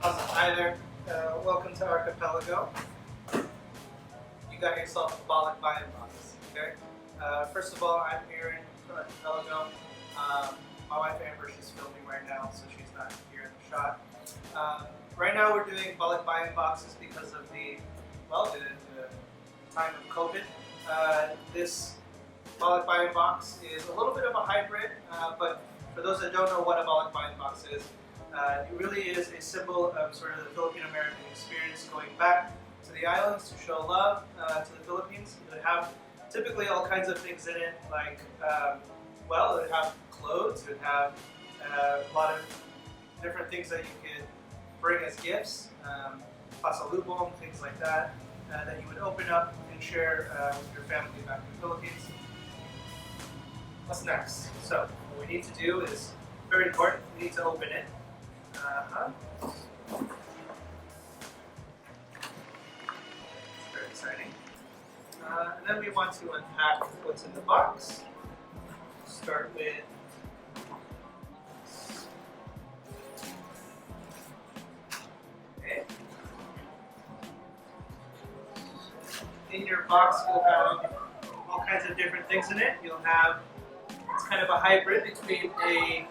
Hi there. Welcome to Archipelago. You got yourself a Balikbayan Box. Okay. First of all, I'm here in Archipelago. My wife Amber, she's filming right now, so she's not here in the shot. Right now, we're doing Balikbayan boxes because of the time of COVID. This Balikbayan box is a little bit of a hybrid, but for those that don't know what a Balikbayan box is, it really is a symbol of sort of the Filipino-American experience going back to the islands to show love to the Philippines. It would have typically all kinds of things in it, like, it would have clothes, it would have a lot of different things that you could bring as gifts, pasalubong, things like that, that you would open up and share with your family back in the Philippines. What's next? So, what we need to do is, very important, we need to open it. Very exciting. And then we want to unpack what's in the box. Start with in your box you'll have all kinds of different things in it. You'll have, it's kind of a hybrid between a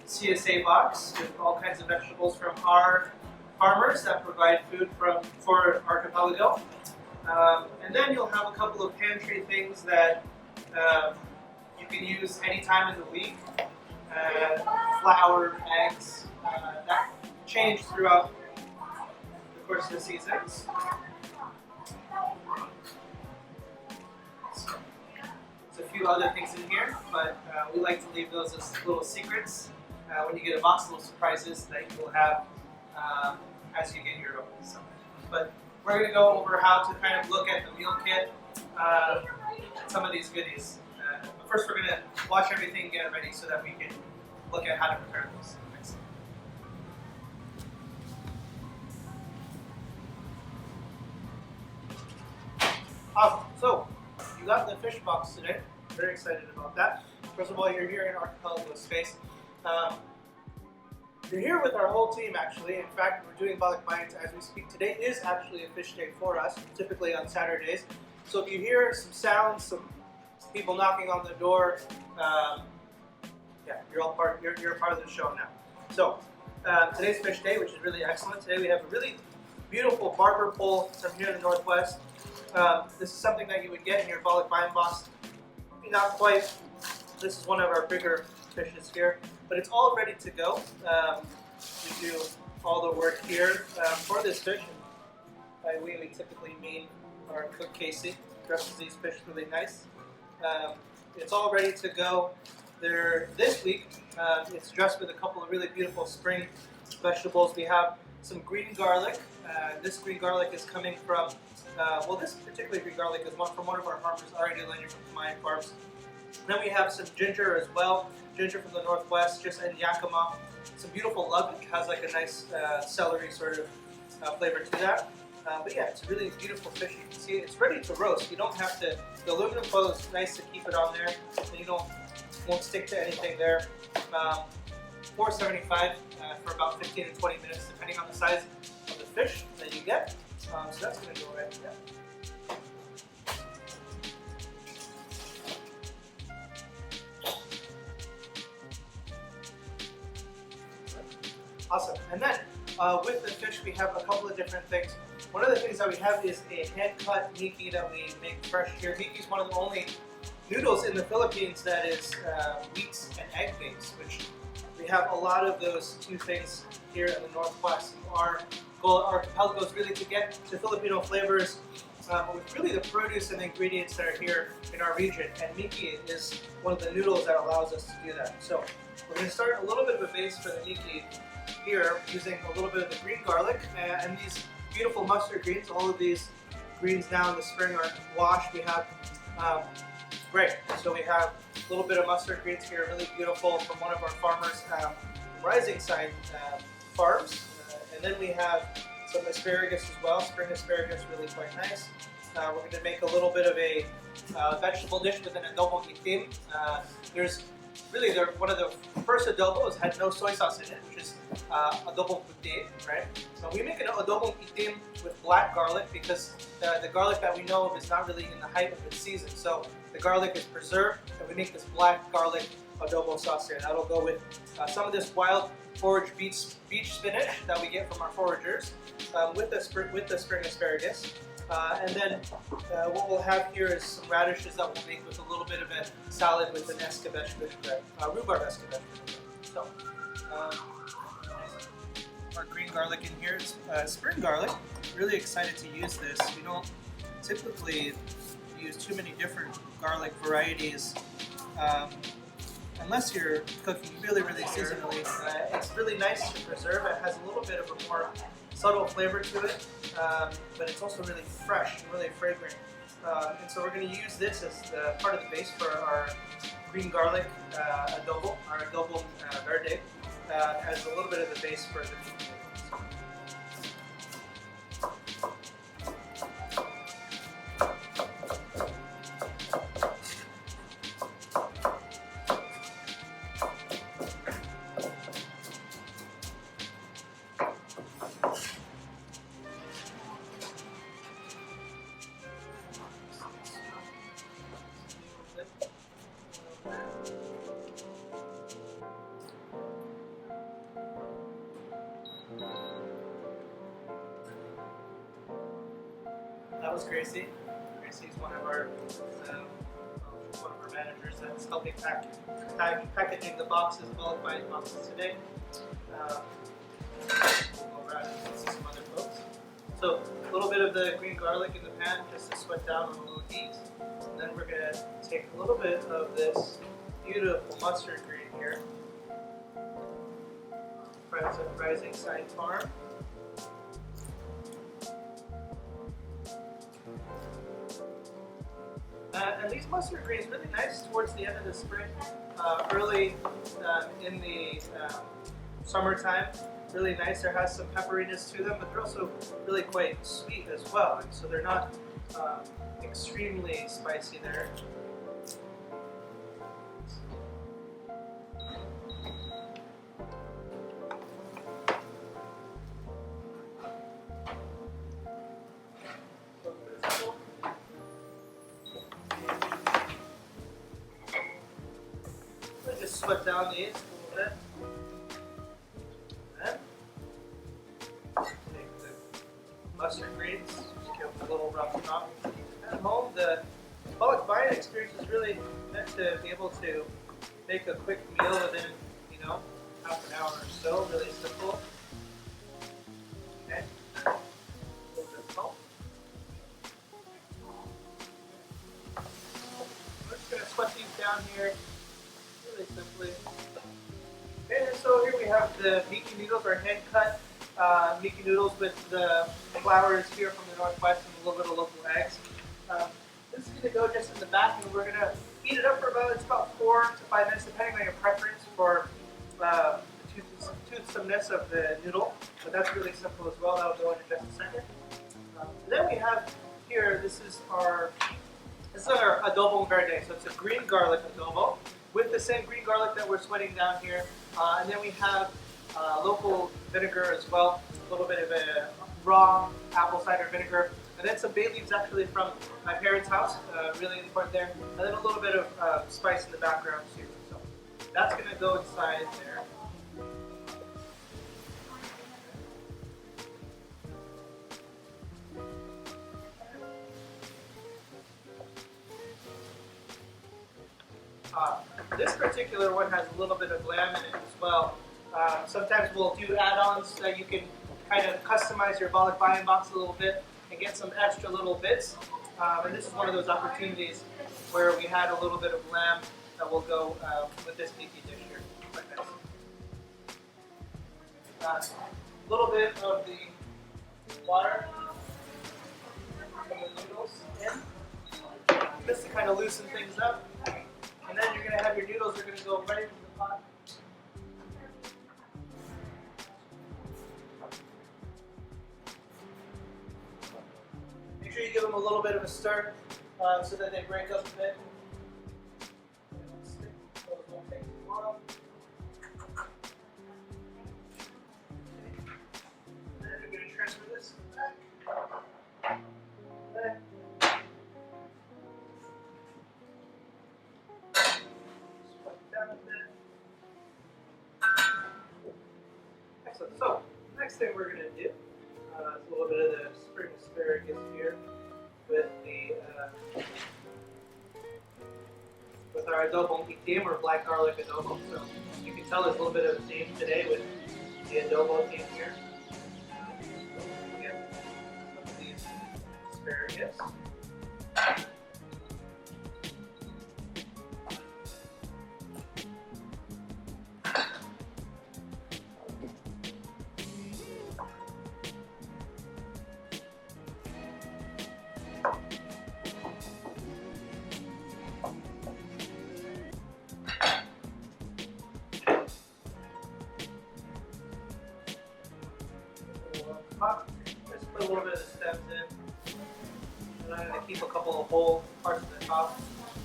CSA box with all kinds of vegetables from our farmers that provide food for Archipelago. And then you'll have a couple of pantry things that you can use any time in the week. Flour, eggs, that change throughout the course of the seasons. So, there's a few other things in here, but we like to leave those as little secrets. When you get a box, little surprises that you will have as you get your own. So, but we're going to go over how to kind of look at the meal kit, some of these goodies. But first we're going to wash everything and get it ready so that we can look at how to prepare those. Awesome. So, you got the fish box today. Very excited about that. First of all, you're here in Archipelago space. You're here with our whole team actually. In fact, we're doing Balikbayans as we speak. Today is actually a fish day for us, typically on Saturdays. So if you hear some sounds, some people knocking on the door, you're all part. You're a part of the show now. So today's fish day, which is really excellent. Today we have a really beautiful barber pole from here in the Northwest. This is something that you would get in your Balikbayan box. Maybe not quite. This is one of our bigger fishes here, but it's all ready to go. We do all the work here for this fish. By we typically mean our cook Casey dresses these fish really nice. It's all ready to go. This week, it's dressed with a couple of really beautiful spring vegetables. We have some green garlic. This green garlic is coming from, this particular green garlic is from one of our farmers, already from Mayan Farms. Then we have some ginger as well, ginger from the Northwest, just in Yakima. Some beautiful luggage, has like a nice celery sort of flavor to that. But yeah, it's a really beautiful fish. You can see it. It's ready to roast. You don't have to, the aluminum foil is nice to keep it on there, and you won't stick to anything there. $4.75 for about 15 to 20 minutes, depending on the size of the fish that you get. So that's going to go right there. Awesome. And then with the fish, we have a couple of different things. One of the things that we have is a hand-cut miki that we make fresh here. Miki is one of the only noodles in the Philippines that is wheat and egg based, which we have a lot of those two things here in the Northwest. Our goal at Archipelago is really to get to Filipino flavors with really the produce and the ingredients that are here in our region. And miki is one of the noodles that allows us to do that. So we're going to start a little bit of a base for the miki here using a little bit of the green garlic and these beautiful mustard greens. All of these greens now in the spring are washed. We have great. So we have a little bit of mustard greens here, really beautiful from one of our farmers, Rising Side Farms. And then we have some asparagus as well, spring asparagus, really quite nice. We're going to make a little bit of a vegetable dish with an adobo itim. There's really they're one of the first adobos had no soy sauce in it, which is adobong puti, right? So we make an adobong itim with black garlic because the garlic that we know of is not really in the height of its season. So the garlic is preserved, and we make this black garlic adobo sauce here. That'll go with some of this wild forage beach spinach that we get from our foragers, with the spring asparagus. And then what we'll have here is some radishes that we'll make with a little bit of a salad with an escabeche vinaigrette, rhubarb escabeche vinaigrette. So our green garlic in here is spring garlic. Really excited to use this. We don't typically use too many different garlic varieties unless you're cooking really seasonally. It's really nice to preserve. It has a little bit of a more subtle flavor to it, but it's also really fresh and really fragrant. And so we're going to use this as part of the base for our green garlic adobo, our adobo verde, as a little bit of the base for the meat. That was Gracie. Gracie's one of our managers that's helping packaging the boxes, Balikbayan boxes today. Alright, let's see some other folks. So a little bit of the green garlic in the pan just to sweat down on a little heat. And then we're going to take a little bit of this beautiful mustard green here. Rising Side Farm. And these mustard greens really nice towards the end of the spring, early in the summertime. Really nice. There has some pepperiness to them, but they're also really quite sweet as well. And so they're not extremely spicy there. Sweat down these a little bit. And then take the mustard greens, just give them a little rough top. At home, the Balikbayan experience is really meant to be able to make a quick meal within, half an hour or so. Really simple. Okay. A little bit of salt. We're just going to sweat these down here. Simply. Okay, and so here we have the miki noodles, our hand-cut miki noodles with the flours here from the Northwest and a little bit of local eggs. This is going to go just in the back, and we're going to heat it up for about 4 to 5 minutes, depending on your preference for the toothsomeness of the noodle. But that's really simple as well. That'll go in just a second. Then we have here. This is our adobo verde. So it's a green garlic adobo, with the same green garlic that we're sweating down here. And then we have local vinegar as well, a little bit of a raw apple cider vinegar, and then some bay leaves actually from my parents' house, really important there, and then a little bit of spice in the background too. So that's going to go inside there. This particular one has a little bit of lamb in it as well. Sometimes we'll do add-ons that you can kind of customize your Balikbayan box a little bit and get some extra little bits. And this is one of those opportunities where we had a little bit of lamb that will go with this miki dish here. Quite nice. A little bit of the water from the noodles in, just to kind of loosen things up. And then you're going to have your noodles are going to go right into the pot. Make sure you give them a little bit of a stir so that they break up a bit. Those won't take Excellent. So, next thing we're going to do is a little bit of the spring asparagus here with the with our adobo theme, or black garlic adobo. So you can tell there's a little bit of a theme today with the adobo theme here. We have some of these asparagus. Just put a little bit of the stems in. And I'm going to keep a couple of whole parts of the top.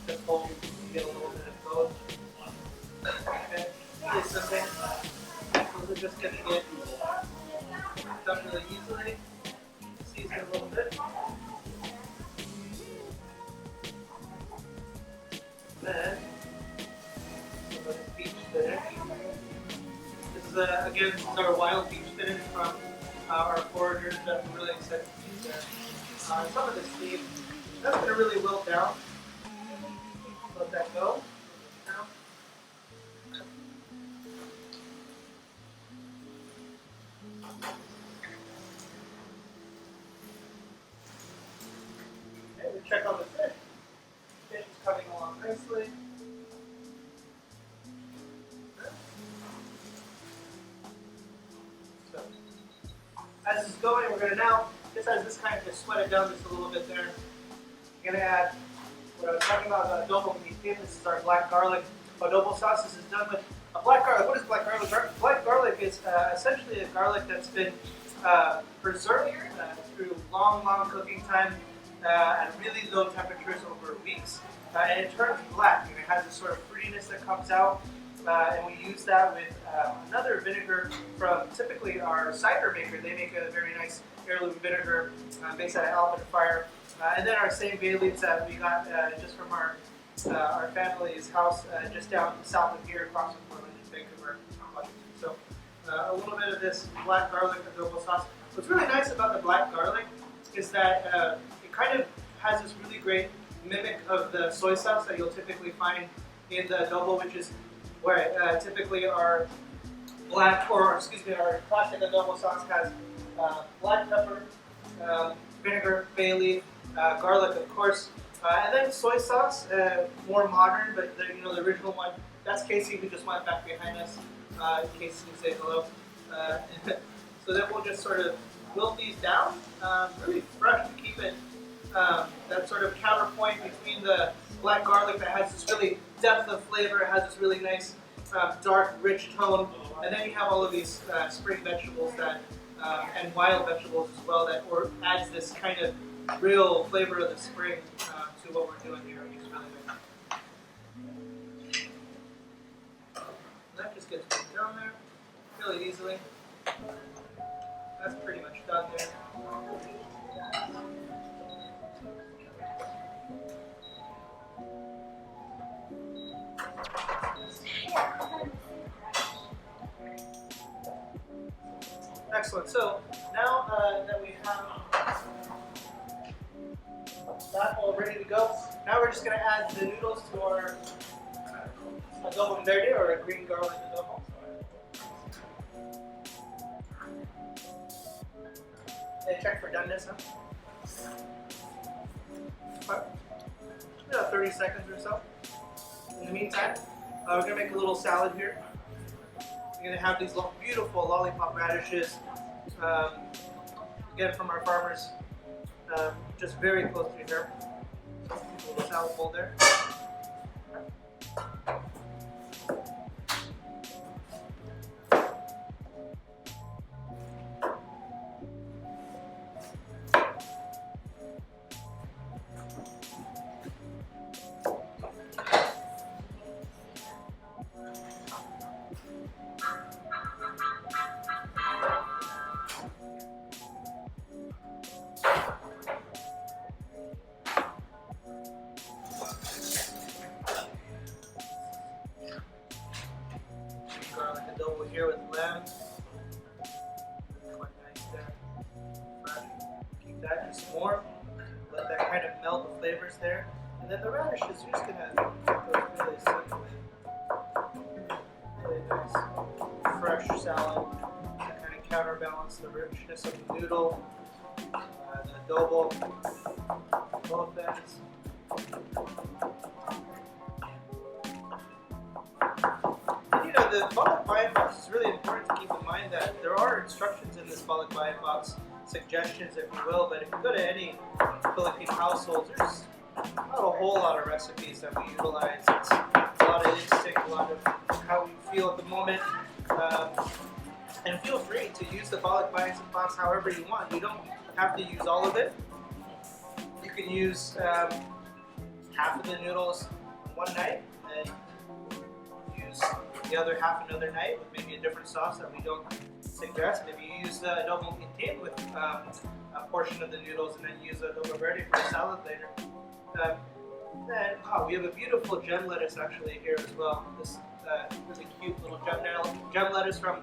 Just hold you get a little bit of both. Okay, really simple. Those are just going to get done really easily. Season a little bit. Then, some of this peach spinach. This is, again, this is our wild peach spinach from our foragers that we're really excited to use there. Some of this seed, that's going to really wilt down. Let that go. Okay, we check on the fish. Fish is coming along nicely. So, as it's going, we're going to now, just as this kind of gets sweated down just a little bit there, we're going to add what I was talking about, adobo meat. This is our black garlic adobo sauce. This is done with a black garlic. What is black garlic? Black garlic is essentially a garlic that's been preserved through long cooking time at really low temperatures over weeks. And it turns black, and it has this sort of fruitiness that comes out. And we use that with another vinegar from typically our cider maker. They make a very nice heirloom vinegar based out of Alpine Fire. And then our same bay leaves that we got just from our family's house just down south of here, across from Portland in Vancouver, Washington. So a little bit of this black garlic adobo sauce. What's really nice about the black garlic is that it kind of has this really great mimic of the soy sauce that you'll typically find in the adobo, which is where typically our our classic adobo sauce has black pepper, vinegar, bay leaf, garlic, of course, and then soy sauce, more modern, but the original one. That's Casey, who just went back behind us. Casey can say hello. So then we'll just sort of wilt these down, really fresh to keep it that sort of counterpoint between the black garlic that has this really depth of flavor, it has this really nice dark, rich tone, and then you have all of these spring vegetables that and wild vegetables as well that adds this kind of real flavor of the spring to what we're doing here. It's really good. That just gets put down there really easily. That's pretty much done there. Excellent. So now that we have that all ready to go, now we're just going to add the noodles to our adobo verde, or a green garlic adobo. They check for doneness, huh? About 30 seconds or so. In the meantime, we're going to make a little salad here. We're going to have these beautiful lollipop radishes, again from our farmers, just very close to here. So, a little salad bowl there. Garlic adobo here with lamb. flavors there. And then the radishes, you're just gonna cook those really simply. Really nice, fresh salad to kind of counterbalance the richness of the noodle, the adobo, both ends. The Balikbayan Box is really important to keep in mind that there are instructions in this Balikbayan Box, suggestions if you will, but if you go to any Philippine households, there's not a whole lot of recipes that we utilize. It's a lot of instinct, a lot of how we feel at the moment. And feel free to use the Balikbayan Box however you want. You don't have to use all of it. You can use half of the noodles one night and use the other half another night with maybe a different sauce that we don't suggest. Maybe you use the adobo pintain with a portion of the noodles and then use the adobo verde for the salad later. We have a beautiful gem lettuce actually here as well. This really cute little gem lettuce from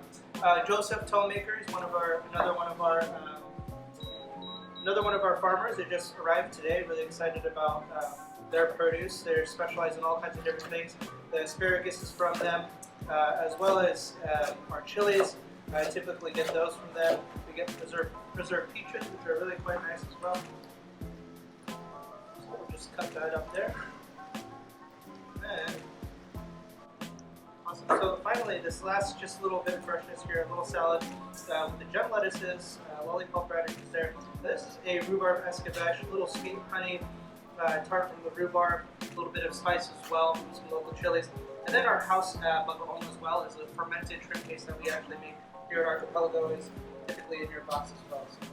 Joseph Tollmaker. He's another one of our farmers. They just arrived today. Really excited about their produce. They're specialized in all kinds of different things. The asparagus is from them, as well as our chilies. I typically get those from them. We get preserved peaches, which are really quite nice as well. So we'll just cut that up there. And awesome. So finally, this last just little bit of freshness here, a little salad with the gem lettuces, lollipop radishes there. This is a rhubarb escabeche, a little sweet honey tart from the rhubarb, a little bit of spice as well, some local chilies. And then our house bagoong as well is a fermented shrimp paste that we actually make here at Archipelago, is typically in your box as well. So.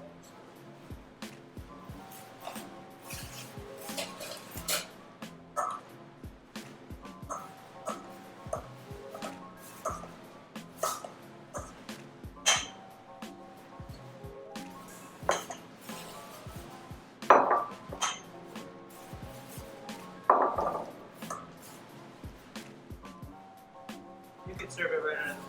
You can serve it right under the